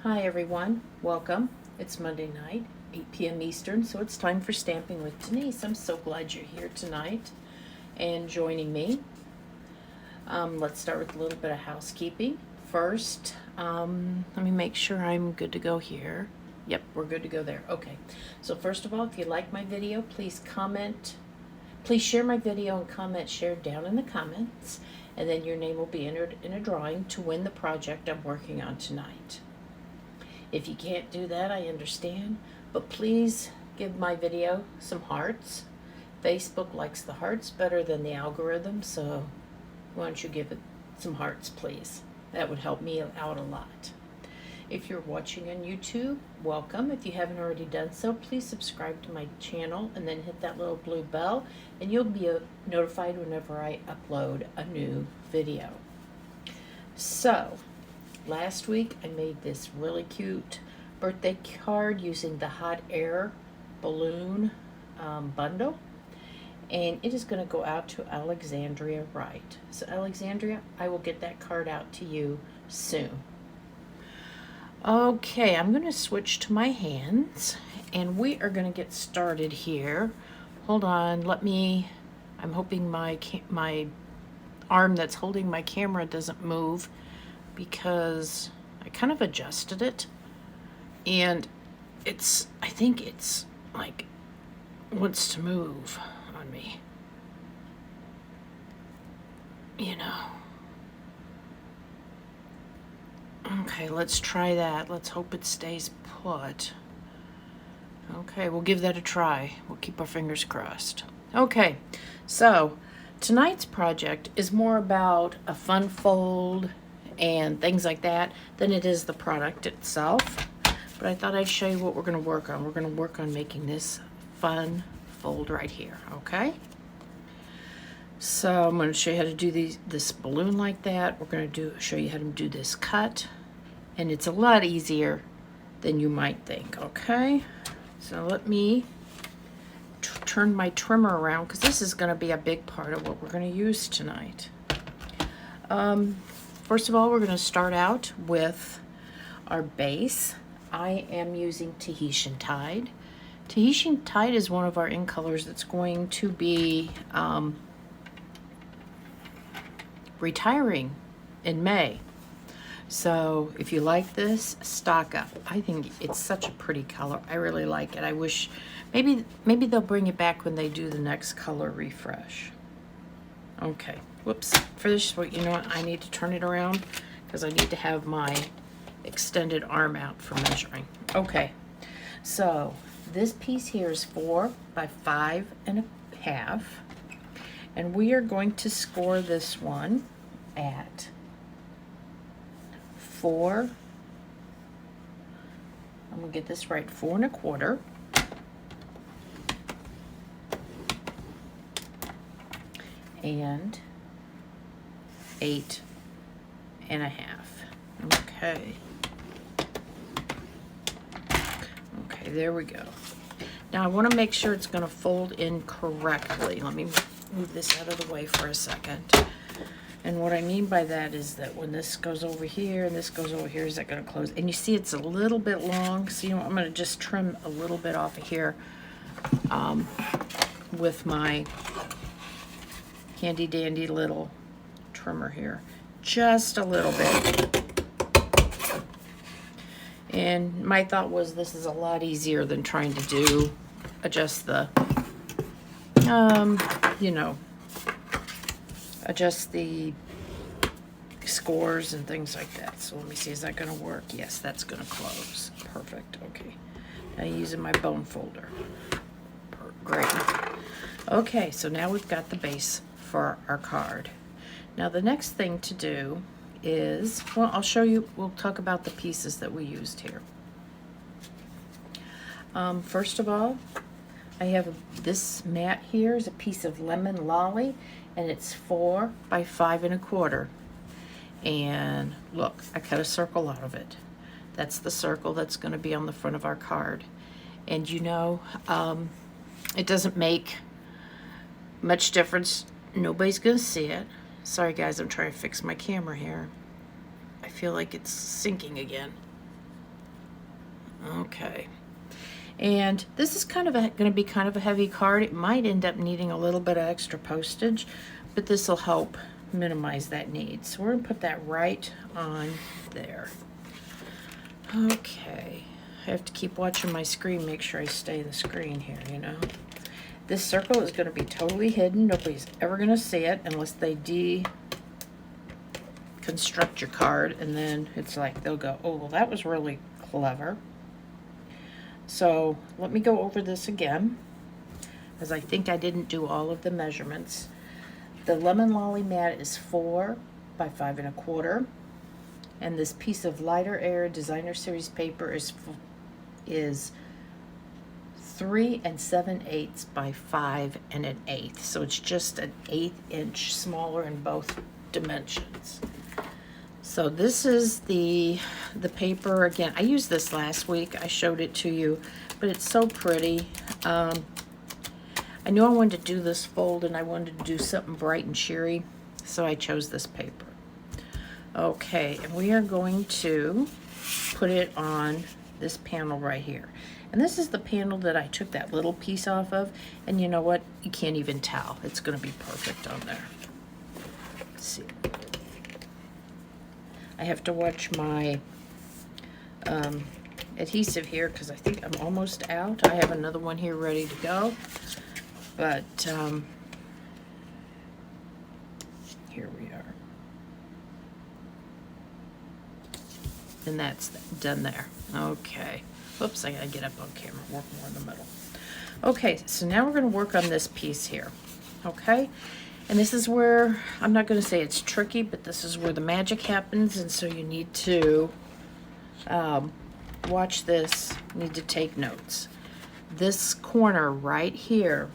Hi everyone, welcome. It's Monday night, 8 p.m. Eastern, so it's time for Stamping with Denise. I'm so glad you're here tonight and joining me. Let's start with a little bit of housekeeping. First, let me make sure I'm good to go here. Yep, we're good to go there. Okay, so first of all, if you like my video, please comment. Please share my video and comment shared down in the comments, and then your name will be entered in a drawing to win the project I'm working on tonight. If you can't do that, I understand, but please give my video some hearts. Facebook likes the hearts better than the algorithm, so why don't you give it some hearts, please? That would help me out a lot. If you're watching on YouTube, welcome. If you haven't already done so, please subscribe to my channel and then hit that little blue bell, and you'll be notified whenever I upload a new video. So, last week I made this really cute birthday card using the hot air balloon bundle, and it is going to go out to Alexandria Wright. So Alexandria, I will get that card out to you soon. Okay, I'm going to switch to my hands and we are going to get started here. Hold on, I'm hoping my arm that's holding my camera doesn't move, because I kind of adjusted it and I think it's like wants to move on me, you know. Okay, let's try that. Let's hope it stays put. Okay, we'll give that a try. We'll keep our fingers crossed. Okay, so tonight's project is more about a fun fold and things like that than it is the product itself. But I thought I'd show you what we're going to work on. We're going to work on making this fun fold right here, okay? So I'm going to show you how to do this balloon like that. We're going to show you how to do this cut, and it's a lot easier than you might think, okay? So let me turn my trimmer around, because this is going to be a big part of what we're going to use tonight. First of all, we're going to start out with our base. I am using Tahitian Tide. Tahitian Tide is one of our in colors that's going to be retiring in May. So if you like this, stock up. I think it's such a pretty color. I really like it. I wish maybe they'll bring it back when they do the next color refresh. Okay, whoops. For this, you know what? I need to turn it around because I need to have my extended arm out for measuring. Okay, so this piece here is 4 by 5.5, and we are going to score this one at 4. I'm gonna get this right, 4 1/4. And 8 1/2. Okay. Okay, there we go. Now I want to make sure it's going to fold in correctly. Let me move this out of the way for a second. And what I mean by that is that when this goes over here and this goes over here, is that going to close? And you see it's a little bit long, so you know what, I'm going to just trim a little bit off of here with my handy dandy little trimmer here. Just a little bit. And my thought was this is a lot easier than trying to adjust the, you know, adjust the scores and things like that. So let me see, is that going to work? Yes, that's going to close. Perfect. Okay. Now using my bone folder. Great. Okay, so now we've got the base for our card. Now the next thing to do is, well, I'll show you, we'll talk about the pieces that we used here. First of all, I have this mat here is a piece of lemon lolly, and it's 4 by 5 1/4. And look, I cut a circle out of it. That's the circle that's going to be on the front of our card. And you know, it doesn't make much difference. Nobody's going to see it. Sorry guys, I'm trying to fix my camera here. I feel like it's sinking again. Okay. And this is kind of going to be kind of a heavy card. It might end up needing a little bit of extra postage, but this will help minimize that need. So we're going to put that right on there. Okay. I have to keep watching my screen, make sure I stay in the screen here, you know. This circle is going to be totally hidden. Nobody's ever going to see it unless they deconstruct your card, and then it's like they'll go, oh, well, that was really clever. So let me go over this again, as I think I didn't do all of the measurements. The Lemon Lolly mat is 4 by 5 1/4, and this piece of lighter air designer series paper is 3 7/8 by 5 1/8. So it's just an 1/8 inch smaller in both dimensions. So this is the paper. Again, I used this last week. I showed it to you, but it's so pretty. I knew I wanted to do this fold, and I wanted to do something bright and cheery, so I chose this paper. Okay, and we are going to put it on this panel right here. And this is the panel that I took that little piece off of, and you know what? You can't even tell. It's going to be perfect on there. Let's see. I have to watch my adhesive here because I think I'm almost out. I have another one here ready to go, but here we are. And that's done there. Okay. Whoops, I gotta get up on camera, work more in the middle. Okay, so now we're gonna work on this piece here. Okay? And this is where, I'm not going to say it's tricky, but this is where the magic happens, and so you need to watch this, need to take notes. This corner right here,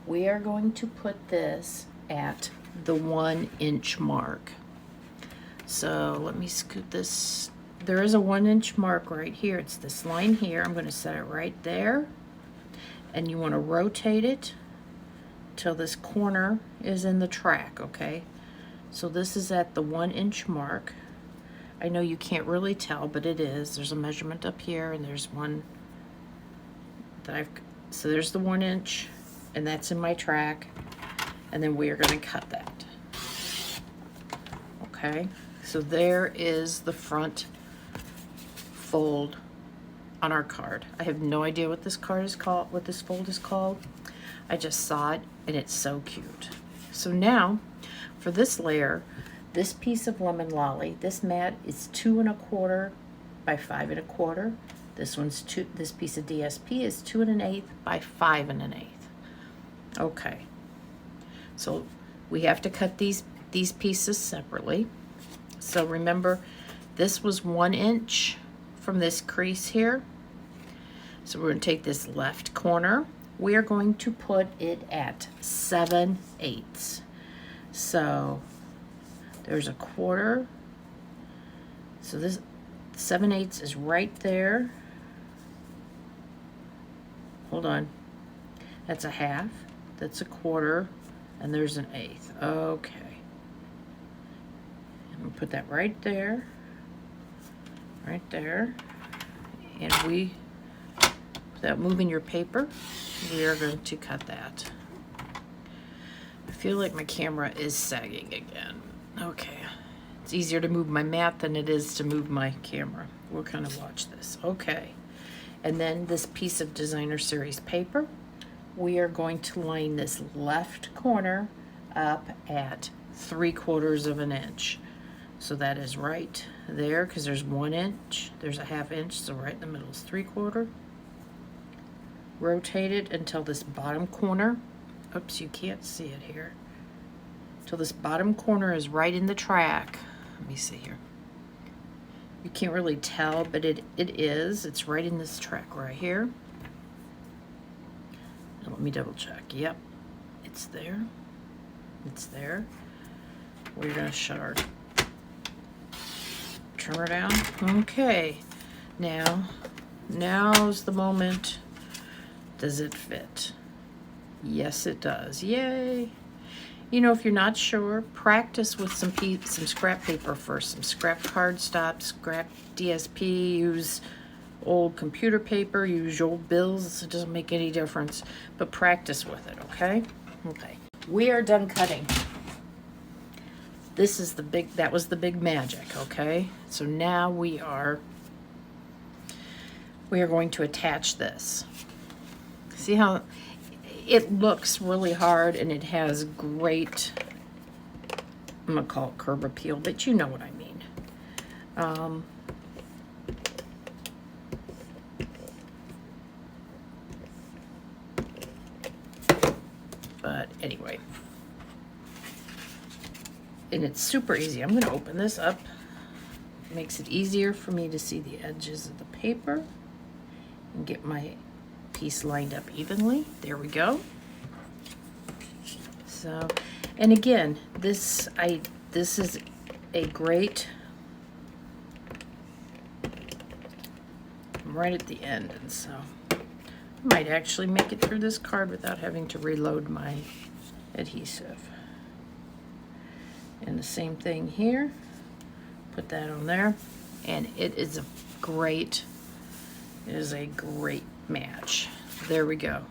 we are going to put this at the 1 inch mark. So let me scoot this. There is a 1 inch mark right here. It's this line here. I'm going to set it right there, and you want to rotate it till this corner is in the track, okay? So this is at the 1 inch mark. I know you can't really tell, but it is. There's a measurement up here, and there's one that so there's the 1 inch, and that's in my track, and then we are going to cut that. Okay, so there is the front fold on our card. I have no idea what this card is called, what this fold is called. I just saw it, and it's so cute. So now, for this layer, this piece of Lemon Lolly, this mat is 2 1/4 by 5 1/4. This piece of DSP is 2 1/8 by 5 1/8. Okay. So we have to cut these pieces separately. So remember, this was 1 inch from this crease here. So we're going to take this left corner. We are going to put it at 7/8. So there's a quarter. So this 7/8 is right there. Hold on. That's a half. That's a quarter. And there's an 1/8. Okay. I'm going to put that right there. Right there. And without moving your paper, we are going to cut that. I feel like my camera is sagging again. Okay. It's easier to move my mat than it is to move my camera. We'll kind of watch this. Okay. And then this piece of designer series paper, we are going to line this left corner up at 3/4 of an inch. So that is right there, because there's 1 inch, there's a 1/2 inch, so right in the middle is 3/4. Rotate it until this bottom corner, oops, you can't see it here, till this bottom corner is right in the track. Let me see here. You can't really tell, but it is. It's right in this track right here. Now let me double check. Yep, it's there. It's there. We're gonna shut our trimmer down. Okay, now's the moment. Does it fit? Yes, it does. Yay! You know, if you're not sure, practice with some scrap paper first, some scrap cardstock, scrap DSP. Use old computer paper, use your old bills. It doesn't make any difference, but practice with it, okay? Okay. We are done cutting. This is that was the big magic, okay? So now we are going to attach this. See how it looks really hard, and it has great, I'm gonna call it curb appeal, but you know what I mean. But anyway, and it's super easy. I'm gonna open this up. It makes it easier for me to see the edges of the paper and get my piece lined up evenly. There we go. So, and again, this is a great, I'm right at the end, and so I might actually make it through this card without having to reload my adhesive. And the same thing here, put that on there, and it is a great match. There we go.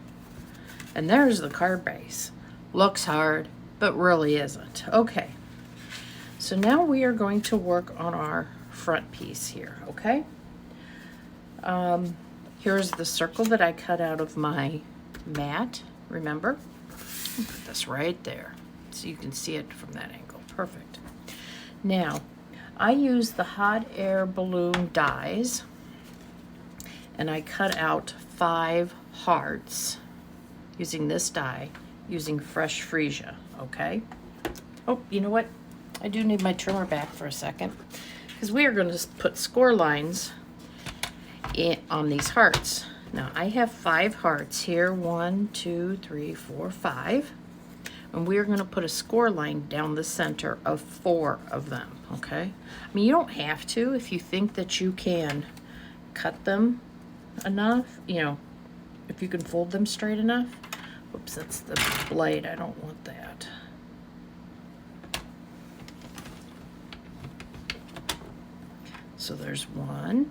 And there's the card base. Looks hard, but really isn't. Okay, so now we are going to work on our front piece here, okay? Here's the circle that I cut out of my mat, remember? I'll put this right there so you can see it from that angle. Perfect. Now, I use the hot air balloon dies, and I cut out 5 hearts using this die, using fresh Freesia, okay? Oh, you know what? I do need my trimmer back for a second, because we are going to put score lines on these hearts. Now, I have 5 hearts here, 1, 2, 3, 4, 5, and we are going to put a score line down the center of 4 of them, okay? I mean, you don't have to if you think that you can cut them enough, you know, if you can fold them straight enough. Oops, that's the blade. I don't want that. So there's 1.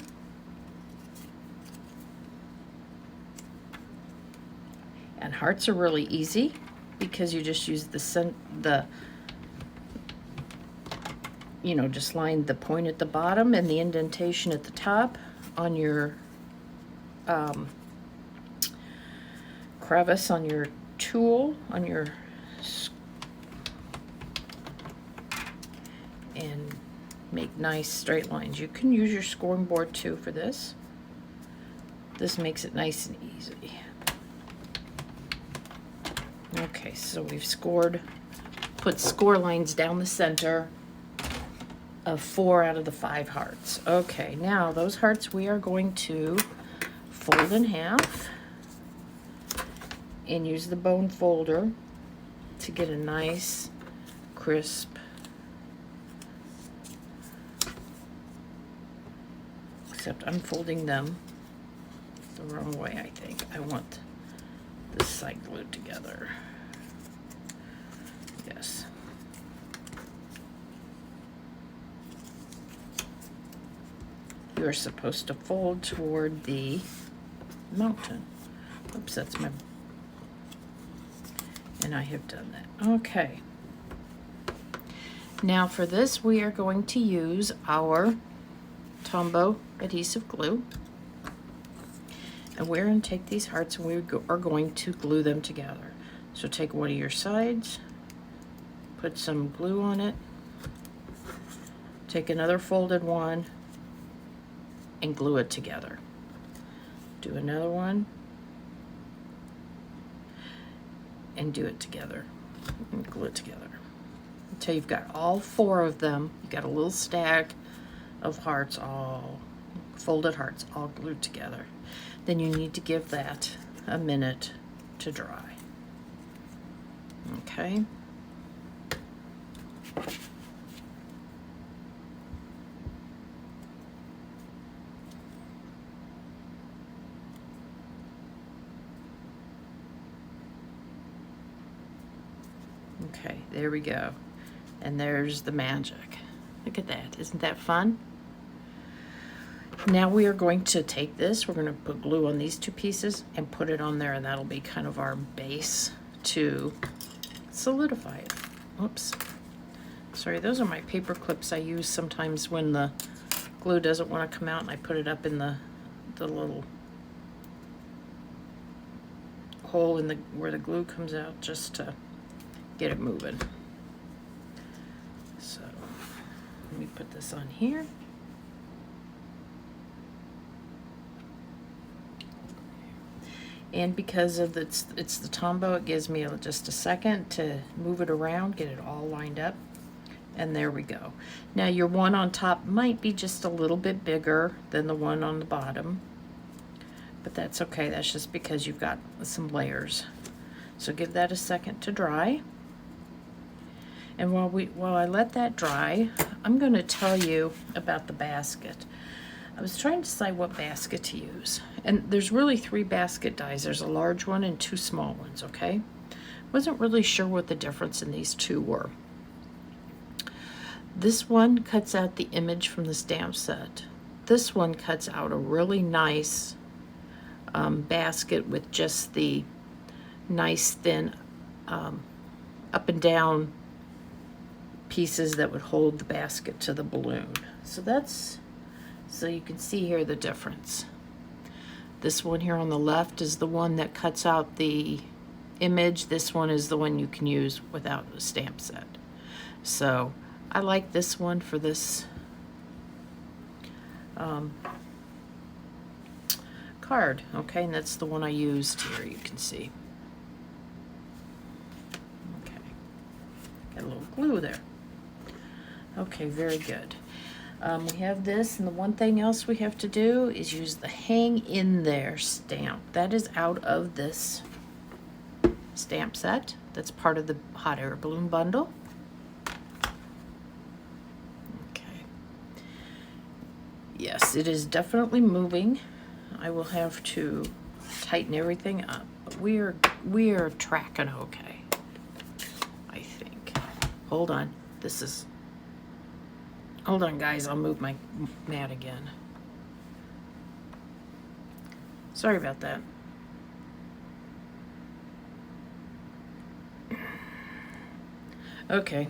And hearts are really easy because you just use just line the point at the bottom and the indentation at the top on your crevice on your tool, and make nice straight lines. You can use your scoring board too for this. This makes it nice and easy. Okay, so we've put score lines down the center of 4 out of the 5 hearts. Okay, now those hearts we are going to fold in half and use the bone folder to get a nice, crisp, except I'm folding them the wrong way, I think. I want this side glued together. Yes. You're supposed to fold toward the mountain. Oops, that's my, and I have done that. Okay. Now for this, we are going to use our Tombow adhesive glue. And we're going to take these hearts and we are going to glue them together. So take one of your sides, put some glue on it, take another folded one, and glue it together. Do another one, and do it together, and glue it together. Until you've got all 4 of them, you've got a little stack of hearts, all folded hearts, all glued together. Then you need to give that a minute to dry. Okay. Okay, there we go. And there's the magic. Look at that. Isn't that fun? Now we are going to take this, we're going to put glue on these two pieces and put it on there, and that'll be kind of our base to solidify it. Oops. Sorry, those are my paper clips I use sometimes when the glue doesn't want to come out, and I put it up in the little hole in the where the glue comes out just to get it moving. So let me put this on here. And because of it's the Tombow, it gives me just a second to move it around, get it all lined up. And there we go. Now your one on top might be just a little bit bigger than the one on the bottom, but that's okay. That's just because you've got some layers. So give that a second to dry. And while I let that dry, I'm going to tell you about the basket. I was trying to decide what basket to use. And there's really 3 basket dies. There's a large one and 2 small ones, okay? Wasn't really sure what the difference in these 2 were. This one cuts out the image from the stamp set. This one cuts out a really nice basket with just the nice thin up and down pieces that would hold the basket to the balloon. So you can see here the difference. This one here on the left is the one that cuts out the image. This one is the one you can use without a stamp set. So I like this one for this card. Okay, and that's the one I used here, you can see. Okay, got a little glue there. Okay, very good. We have this, and the one thing else we have to do is use the hang in there stamp. That is out of this stamp set. That's part of the hot air balloon bundle. Okay. Yes, it is definitely moving. I will have to tighten everything up, but we are tracking okay, I think. Hold on. Hold on, guys, I'll move my mat again. Sorry about that. Okay.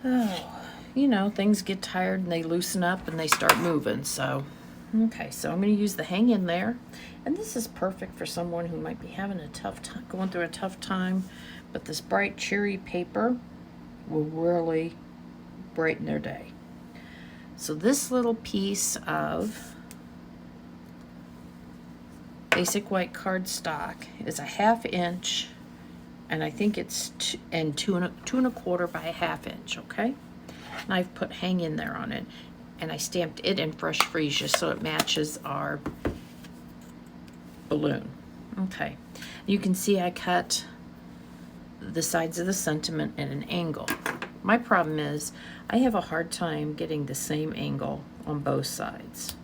Oh, you know, things get tired and they loosen up and they start moving, so. Okay, so I'm going to use the hang in there. And this is perfect for someone who might be having a tough time, going through a tough time, but this bright, cheery paper will really brighten their day. So this little piece of basic white cardstock is a 1/2 inch, and I think it's two and a quarter by a 1/2 inch, okay? And I've put hang in there on it, and I stamped it in fresh Freesia so it matches our balloon. Okay, you can see I cut the sides of the sentiment at an angle. My problem is I have a hard time getting the same angle on both sides.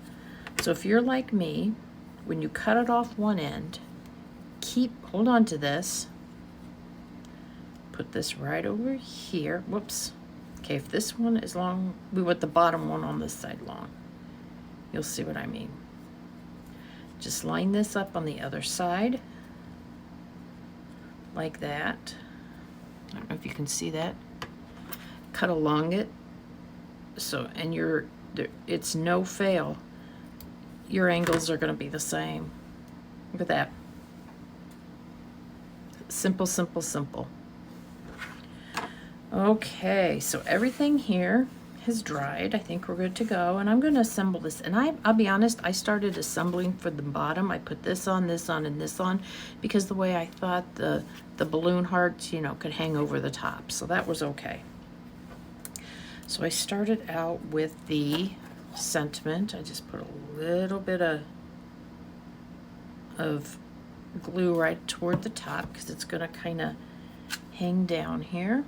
So if you're like me, when you cut it off one end, hold on to this, put this right over here. Whoops. Okay, if this one is long, we want the bottom one on this side long. You'll see what I mean. Just line this up on the other side, like that. I don't know if you can see that. Cut along it, so, and it's no fail. Your angles are going to be the same. Look at that. Simple, simple, simple. Okay, so everything here has dried. I think we're good to go, and I'm going to assemble this. And I'll be honest, I started assembling for the bottom. I put this on, and this on, because the way I thought the balloon hearts, you know, could hang over the top. So that was okay. So I started out with the sentiment. I just put a little bit of glue right toward the top because it's going to kind of hang down here.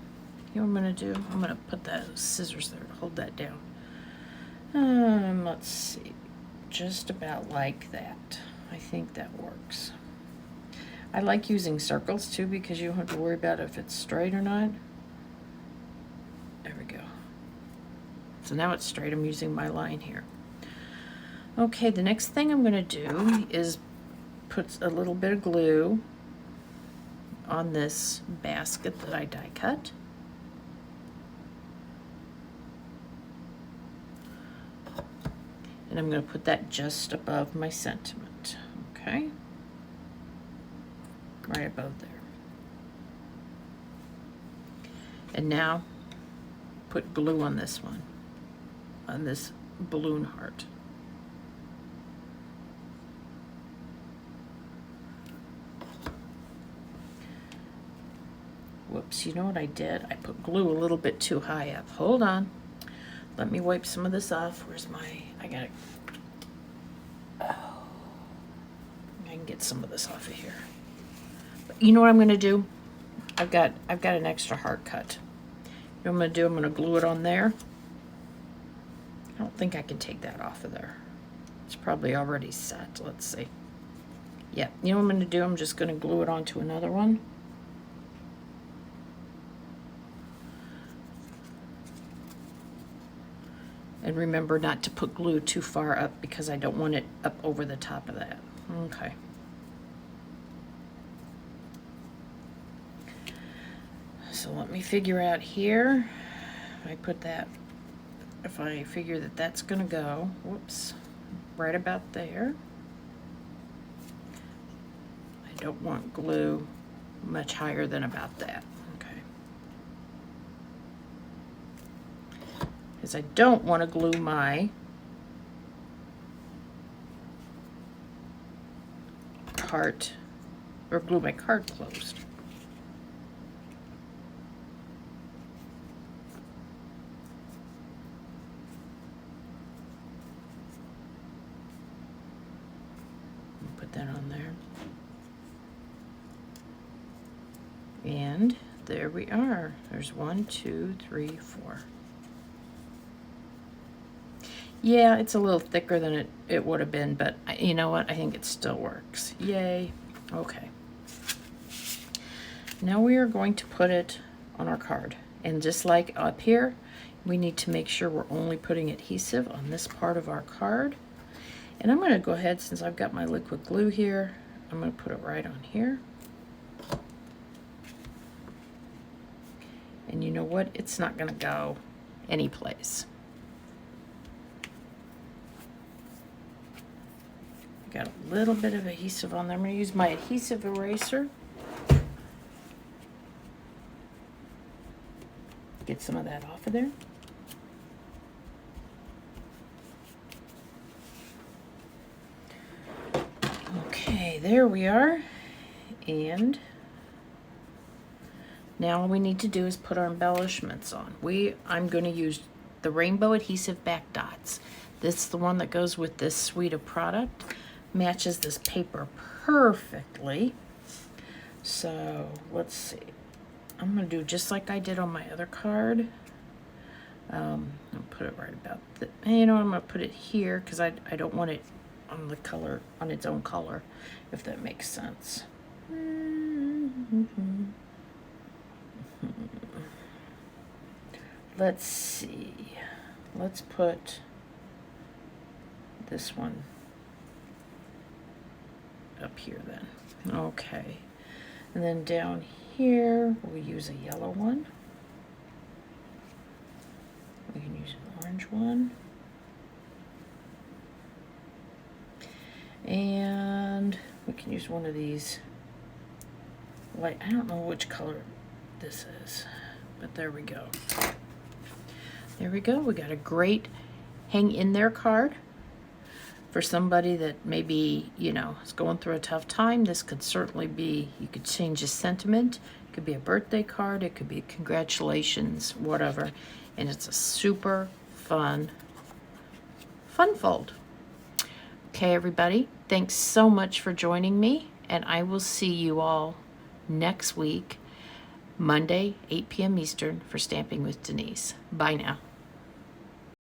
You know what I'm going to do? I'm going to put the scissors there to hold that down. Let's see. Just about like that. I think that works. I like using circles too because you don't have to worry about if it's straight or not. There we go. So now it's straight. I'm using my line here. Okay, the next thing I'm going to do is put a little bit of glue on this basket that I die cut. And I'm going to put that just above my sentiment, okay? Right above there. And now put glue on this one, on this balloon heart. Whoops, you know what I did? I put glue a little bit too high up. Hold on. Let me wipe some of this off. Where's my, I gotta, oh, I can get some of this off of here. But you know what I'm gonna do? I've got an extra heart cut. You know what I'm gonna do? I'm gonna glue it on there. I don't think I can take that off of there. It's probably already set. Let's see. Yeah, you know what I'm gonna do? I'm just gonna glue it onto another one. And remember not to put glue too far up because I don't want it up over the top of that. Okay. So let me figure out here. If I put that, if I figure that that's gonna go, whoops, right about there. I don't want glue much higher than about that. Because I don't want to glue my cart, or glue my card closed. Put that on there. And there we are. There's 1, 2, 3, 4. Yeah, it's a little thicker than it would have been, but you know what? I think it still works. Yay. Okay. Now we are going to put it on our card. And just like up here, we need to make sure we're only putting adhesive on this part of our card. And I'm going to go ahead, since I've got my liquid glue here, I'm going to put it right on here. And you know what? It's not going to go anyplace. Got a little bit of adhesive on there. I'm going to use my adhesive eraser. Get some of that off of there. Okay, there we are. And now all we need to do is put our embellishments on. I'm going to use the rainbow adhesive back dots. This is the one that goes with this suite of product. Matches this paper perfectly. So let's see. I'm going to do just like I did on my other card. I'll put it right about the, you know, I'm going to put it here because I don't want it on the color, on its own color, if that makes sense. Let's see. Let's put this one up here then. Okay. And then down here, we'll use a yellow one. We can use an orange one. And we can use one of these, like, I don't know which color this is, but there we go. There we go. We got a great hang in there card. For somebody that maybe, you know, is going through a tough time, this could certainly be, you could change a sentiment. It could be a birthday card. It could be congratulations, whatever. And it's a super fun fold. Okay, everybody. Thanks so much for joining me. And I will see you all next week, Monday, 8 p.m. Eastern, for Stamping with Denise. Bye now.